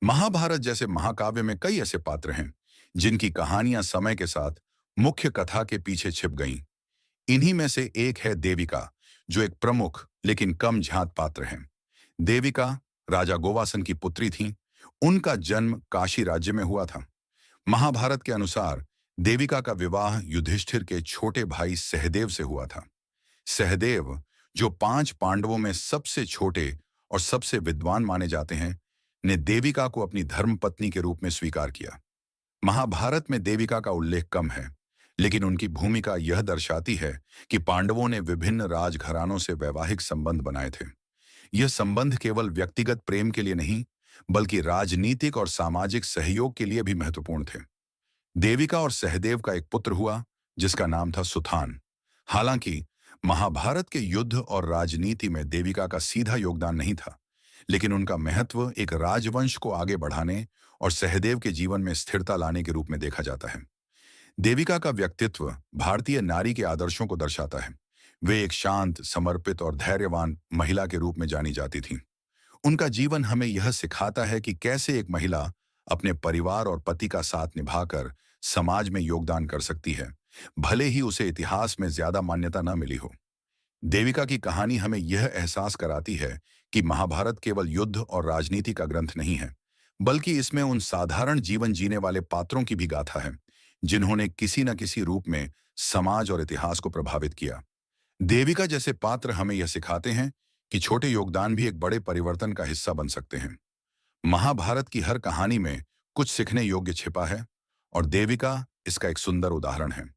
महाभारत जैसे महाकाव्य में कई ऐसे पात्र हैं जिनकी कहानियां समय के साथ मुख्य कथा के पीछे छिप गईं। इन्हीं में से एक है देविका, जो एक प्रमुख लेकिन कम झांत पात्र है। देविका राजा गोवासन की पुत्री थीं। उनका जन्म काशी राज्य में हुआ था। महाभारत के अनुसार देविका का विवाह युधिष्ठिर के छोटे भाई सहदेव से हुआ था। सहदेव, जो 5 पांडवों में सबसे छोटे और सबसे विद्वान माने जाते हैं, ने देविका को अपनी धर्मपत्नी के रूप में स्वीकार किया। महाभारत में देविका का उल्लेख कम है, लेकिन उनकी भूमिका यह दर्शाती है कि पांडवों ने विभिन्न राजघरानों से वैवाहिक संबंध बनाए थे। यह संबंध केवल व्यक्तिगत प्रेम के लिए नहीं, बल्कि राजनीतिक और सामाजिक सहयोग के लिए भी महत्वपूर्ण थे। देविका और सहदेव का एक पुत्र हुआ, जिसका नाम था सुथान। हालांकि महाभारत के युद्ध और राजनीति में देविका का सीधा योगदान नहीं था, लेकिन उनका महत्व एक राजवंश को आगे बढ़ाने और सहदेव के जीवन में स्थिरता लाने के रूप में देखा जाता है। देविका का व्यक्तित्व भारतीय नारी के आदर्शों को दर्शाता है। वे एक शांत, समर्पित और धैर्यवान महिला के रूप में जानी जाती थीं। उनका जीवन हमें यह सिखाता है कि कैसे एक महिला अपने परिवार और पति का साथ निभाकर समाज में योगदान कर सकती है, भले ही उसे इतिहास में ज्यादा मान्यता न मिली हो। देविका की कहानी हमें यह एहसास कराती है कि महाभारत केवल युद्ध और राजनीति का ग्रंथ नहीं है, बल्कि इसमें उन साधारण जीवन जीने वाले पात्रों की भी गाथा है, जिन्होंने किसी न किसी रूप में समाज और इतिहास को प्रभावित किया। देविका जैसे पात्र हमें यह सिखाते हैं कि छोटे योगदान भी एक बड़े परिवर्तन का हिस्सा बन सकते हैं। महाभारत की हर कहानी में कुछ सीखने योग्य छिपा है, और देविका इसका एक सुंदर उदाहरण है।